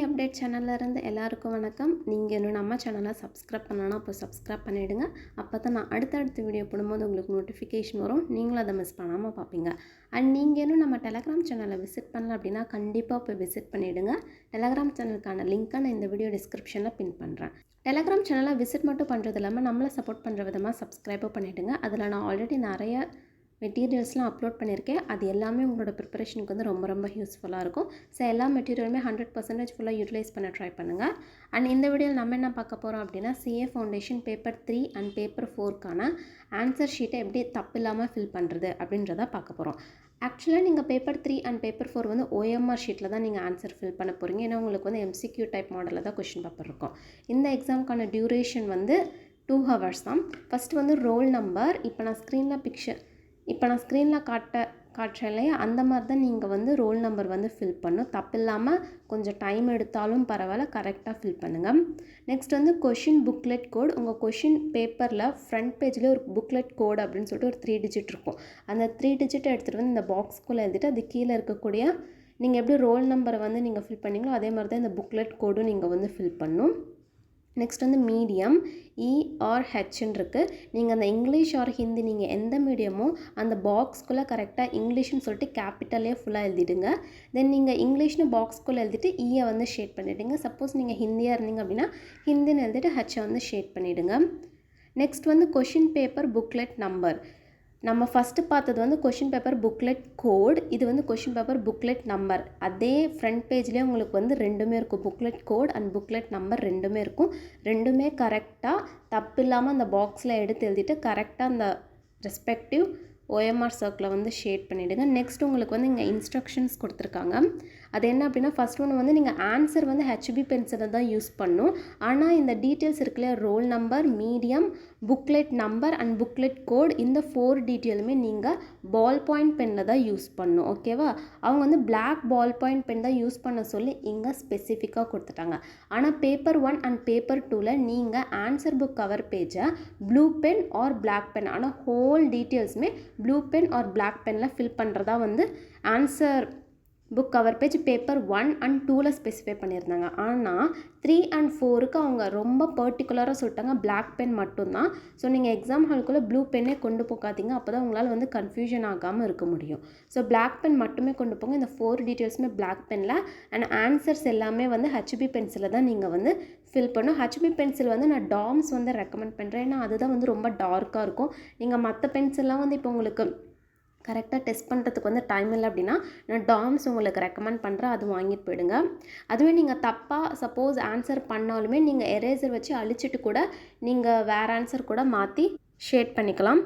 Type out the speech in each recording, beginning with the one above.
Update சேனல்ல இருந்து எல்லாருக்கும் வணக்கம். நீங்க இன்னும் நம்ம சேனலை சப்ஸ்கிரைப் பண்ணலனா அப்போ சப்ஸ்கிரைப் பண்ணிடுங்க. அப்பதான் நான் அடுத்தடுத்த வீடியோ போடும்போது உங்களுக்கு நோட்டிஃபிகேஷன் வரும். நீங்களும் அதை மிஸ் பண்ணாமல் பார்ப்பீங்க. அண்ட் நீங்கள் இன்னும் நம்ம டெலகிராம் சேனலை விசிட் பண்ணல அப்படின்னா கண்டிப்பாக போய் விசிட் பண்ணிவிடுங்க. டெலகிராம் சேனலுக்கான லிங்க்கை நான் இந்த வீடியோ டிஸ்கிரிப்ஷனில் பின் பண்ணுறேன். டெலகிராம் சேனலை விசிட் மட்டும் பண்ணுறது இல்லாமல் நம்மளை சப்போர்ட் பண்ணுற விதமாக சப்ஸ்கிரைபும் பண்ணிவிடுங்க. அதில் நான் ஆல்ரெடி நிறைய மெட்டீரியல்ஸ்லாம் அப்லோட் பண்ணியிருக்கேன். அது எல்லாமே உங்களோட ப்ரிப்பரேஷனுக்கு வந்து ரொம்ப யூஸ்ஃபுல்லாக இருக்கும். ஸோ எல்லா மெட்டீரியலுமே 100% ஃபுல்லாக யூட்டிலைஸ் பண்ண ட்ரை பண்ணுங்கள். அண்ட் இந்த வீடியோவில் நம்ம என்ன பார்க்க போகிறோம் அப்படின்னா CA foundation paper 3 and paper 4க்கான ஆன்சர் ஷீட்டை எப்படி தப்பு இல்லாமல் ஃபில் பண்ணுறது அப்படின்றத பார்க்க போகிறோம். ஆக்சுவலாக நீங்கள் பேப்பர் 3 அண்ட் பேப்பர் 4 வந்து OMR ஷீட்டில் தான் நீங்கள் ஆன்சர் ஃபில் பண்ண போகிறீங்க. ஏன்னா உங்களுக்கு வந்து MCQ டைப் மாடலில் தான் கொஷின் பேப்பர் இருக்கும். இந்த எக்ஸாமுக்கான டியூரேஷன் வந்து 2 hours தான். ஃபஸ்ட்டு வந்து ரோல் நம்பர் இப்போ நான் ஸ்க்ரீனில் காட்டுறேன் இல்லையா, அந்த மாதிரி தான் நீங்கள் வந்து ரோல் நம்பர் வந்து ஃபில் பண்ணணும். தப்பு இல்லாமல் கொஞ்சம் டைம் எடுத்தாலும் பரவாயில்ல, கரெக்டாக ஃபில் பண்ணுங்கள். நெக்ஸ்ட் வந்து கொஷின் புக்லெட் கோட். உங்கள் கொஷின் பேப்பரில் ஃப்ரண்ட் பேஜில் ஒரு புக்லெட் கோட் அப்படின்னு சொல்லிட்டு ஒரு 3 digit இருக்கும். அந்த 3 digit எடுத்துகிட்டு வந்து இந்த பாக்ஸ்குள்ளே எழுதிட்டு அது கீழே இருக்கக்கூடிய நீங்கள் எப்படி ரோல் நம்பரை வந்து நீங்கள் ஃபில் பண்ணிங்களோ அதே மாதிரி தான் இந்த புக்லெட் கோடும் நீங்கள் வந்து ஃபில் பண்ணணும். நெக்ஸ்ட் வந்து மீடியம் ER Hன்னு இருக்குது. நீங்கள் அந்த இங்கிலீஷ் ஆர் ஹிந்தி நீங்கள் எந்த மீடியமோ அந்த பாக்ஸ்குள்ளே கரெக்டாக இங்கிலீஷ்னு சொல்லிட்டு கேபிட்டலே ஃபுல்லாக எழுதிடுங்க. தென் நீங்கள் இங்கிலீஷ்னு பாக்ஸ்குள்ளே எழுதிட்டு ஈயை வந்து ஷேட் பண்ணிவிடுங்க. சப்போஸ் நீங்கள் ஹிந்தியாக இருந்தீங்க அப்படின்னா ஹிந்தின்னு எழுதிட்டு ஹச்சை வந்து ஷேட் பண்ணிவிடுங்க. நெக்ஸ்ட் வந்து கொஷின் பேப்பர் புக்லெட் நம்பர். நம்ம ஃபஸ்ட்டு பார்த்தது வந்து கொஷின் பேப்பர் புக்லெட் கோட். இது வந்து கொஷின் பேப்பர் புக்லெட் நம்பர். அதே ஃப்ரண்ட் பேஜ்லேயே உங்களுக்கு வந்து ரெண்டுமே இருக்கும். Booklet code and booklet number ரெண்டுமே இருக்கும். ரெண்டுமே கரெக்டாக தப்பு இல்லாமல் அந்த பாக்ஸில் எடுத்து எழுதிட்டு கரெக்டாக அந்த ரெஸ்பெக்டிவ் OMR சர்க்கிளை வந்து ஷேட் பண்ணிவிடுங்க. நெக்ஸ்ட் உங்களுக்கு வந்து இங்கே இன்ஸ்ட்ரக்ஷன்ஸ் கொடுத்துருக்காங்க. அது என்ன அப்படின்னா ஃபஸ்ட் ஒன்று வந்து நீங்கள் ஆன்சர் வந்து HB பென்சிலை தான் யூஸ் பண்ணணும். ஆனால் இந்த டீட்டெயில்ஸ் இருக்குல்ல, roll number, medium, booklet number and booklet code, இந்த 4 டீட்டெயிலுமே நீங்கள் பால் பாயிண்ட் பெனில் தான் யூஸ் பண்ணணும். ஓகேவா? அவங்க வந்து பிளாக் பால் பாயிண்ட் பென் தான் யூஸ் பண்ண சொல்லி இங்கே ஸ்பெசிஃபிக்காக கொடுத்துட்டாங்க. ஆனால் பேப்பர் 1 அண்ட் பேப்பர் 2ல் நீங்கள் ஆன்சர் புக் கவர் பேஜை blue pen or black pen, ஆனால் ஹோல் டீட்டெயில்ஸுமே ப்ளூ பென் ஆர் பிளாக் பெனில் ஃபில் பண்ணுறதா வந்து answer book cover page paper 1 and 2ல் ஸ்பெசிஃபை பண்ணியிருந்தாங்க. ஆனால் 3 அண்ட் 4க்கு அவங்க ரொம்ப பர்டிகுலராக சொல்லிட்டாங்க பிளாக் பென் மட்டும்தான். ஸோ நீங்கள் எக்ஸாம் ஹாலுக்குள்ளே ப்ளூ பென்னே கொண்டு போகாதீங்க. அப்போ தான் உங்களால் வந்து கன்ஃபியூஷன் ஆகாமல் இருக்க முடியும். ஸோ பிளாக் பென் மட்டுமே கொண்டு போங்க. இந்த 4 டீட்டெயில்ஸுமே பிளாக் பெனில் அண்ட் ஆன்சர்ஸ் எல்லாமே வந்து HB பென்சிலில் தான் நீங்கள் வந்து ஃபில் பண்ணணும். HB பென்சில் வந்து நான் டாம்ஸ் வந்து ரெக்கமெண்ட் பண்ணுறேன். ஏன்னா அதுதான் வந்து ரொம்ப டார்க்காக இருக்கும். நீங்கள் மற்ற பென்சில்லாம் வந்து இப்போ உங்களுக்கு கரெக்டாக டெஸ்ட் பண்ணுறதுக்கு வந்து டைம் இல்லை அப்படின்னா நான் டாம்ஸ் உங்களுக்கு ரெக்கமெண்ட் பண்ணுறேன். அது வாங்கிட்டு போயிடுங்க. அதுவே நீங்கள் தப்பாக சப்போஸ் ஆன்சர் பண்ணாலுமே நீங்கள் எரேசர் வச்சு அழிச்சிட்டு கூட நீங்கள் வேறு ஆன்சர் கூட மாற்றி ஷேட் பண்ணிக்கலாம்.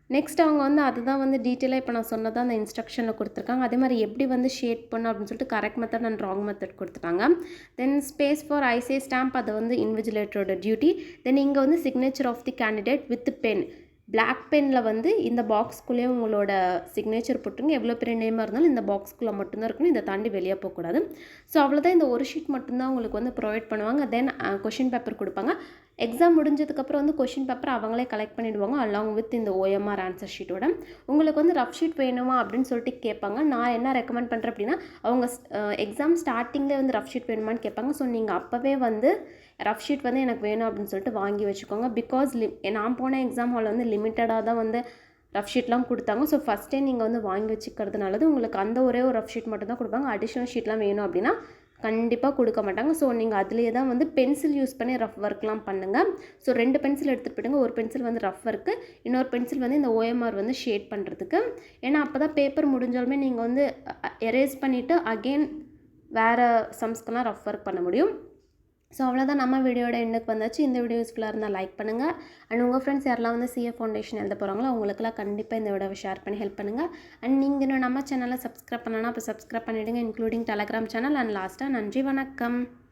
நெக்ஸ்ட் அவங்க வந்து அதுதான் வந்து டீட்டெயிலாக இப்போ நான் சொன்னதான் அந்த இன்ஸ்ட்ரக்ஷனில் கொடுத்துருக்காங்க. அதே மாதிரி எப்படி வந்து ஷேட் பண்ணணும் அப்படின்னு சொல்லிட்டு correct method and wrong method கொடுத்துட்டாங்க. Then space for ICAI stamp, அது வந்து இன்விஜிலேட்டரோட டியூட்டி. தென் இங்கே வந்து signature of the candidate with pen. Black பெனில் வந்து இந்த பாக்ஸ்குள்ளேயே உங்களோட சிக்னேச்சர் போட்டுருங்க. எவ்வளோ பெரிய நேமாக இருந்தாலும் இந்த பாக்ஸ்குள்ளே மட்டும்தான் இருக்கணும். இதை தாண்டி வெளியே போகக்கூடாது. ஸோ அவ்வளோதான். இந்த ஒரு ஷீட் மட்டும்தான் உங்களுக்கு வந்து ப்ரொவைட் பண்ணுவாங்க. தென் கொஷின் பேப்பர் கொடுப்பாங்க. எக்ஸாம் முடிஞ்சதுக்கப்புறம் வந்து கொஷின் பேப்பர் அவங்களே கலெக்ட் பண்ணிவிடுவாங்க அலாங் வித் இந்த OMR ஆன்சர் ஷீட்டோட. உங்களுக்கு வந்து ரஃப் ஷீட் வேணுமா அப்படின்னு சொல்லிட்டு கேட்பாங்க. நான் என்ன ரெக்கமெண்ட் பண்ணுறேன் அப்படின்னா அவங்க எக்ஸாம் ஸ்டார்டிங்கில் வந்து ரஃப் ஷீட் வேணுமான்னு கேட்பாங்க. ஸோ நீங்கள் அப்போவே வந்து ரஃப் ஷீட் வந்து எனக்கு வேணும் அப்படின்னு சொல்லிட்டு வாங்கி வச்சுக்கோங்க. பிகாஸ் நான் போன எக்ஸாம் ஹாலில் வந்து லிமிட்டடாக தான் வந்து ரஃப் ஷீட்லாம் கொடுத்தாங்க. ஸோ ஃபஸ்ட்டே நீங்கள் வந்து வாங்கி வச்சுக்கிறது நல்லது. உங்களுக்கு அந்த ஒரே ஒரு ரஃப் ஷீட் மட்டும் தான் கொடுப்பாங்க. அடிஷ்னல் ஷீட்லாம் வேணும் அப்படின்னா கண்டிப்பாக கொடுக்க மாட்டாங்க. ஸோ நீங்கள் அதிலே தான் வந்து பென்சில் யூஸ் பண்ணி ரஃப் ஒர்க்லாம் பண்ணுங்கள். ஸோ 2 பென்சில் எடுத்துகிட்டு போய்டுங்க. ஒரு பென்சில் வந்து ரஃப் ஒர்க்கு, இன்னொரு பென்சில் வந்து இந்த OMR வந்து ஷேட் பண்ணுறதுக்கு. ஏன்னா அப்போ தான் பேப்பர் முடிஞ்சாலுமே நீங்கள் வந்து எரேஸ் பண்ணிவிட்டு அகெயின் வேறு சம்ஸ்க்கெல்லாம் ரஃப் ஒர்க் பண்ண முடியும். ஸோ அவ்வளோதான், நம்ம வீடியோட எண்டுக்கு வந்தாச்சு. இந்த வீடியோ யூஸ்ஃபுல்லாக இருந்தால் லைக் பண்ணுங்கள். அண்ட் உங்கள் ஃப்ரெண்ட்ஸ் யாரெல்லாம் வந்து CA ஃபவுண்டேஷன் எழுத போகிறாங்களோ அவங்களுக்குலாம் கண்டிப்பாக இந்த வீடியோவை ஷேர் பண்ணி ஹெல்ப் பண்ணுங்கள். அண்ட் நீங்கள் இன்னும் நம்ம சேனலை சப்ஸ்கிரைப் பண்ணலாம், அப்போ சப்ஸ்கிரைப் பண்ணிவிடுங்க, இன்க்ளூடிங் டெலகிராம் சேனல். அண்ட் லாஸ்ட்டாக நன்றி, வணக்கம்.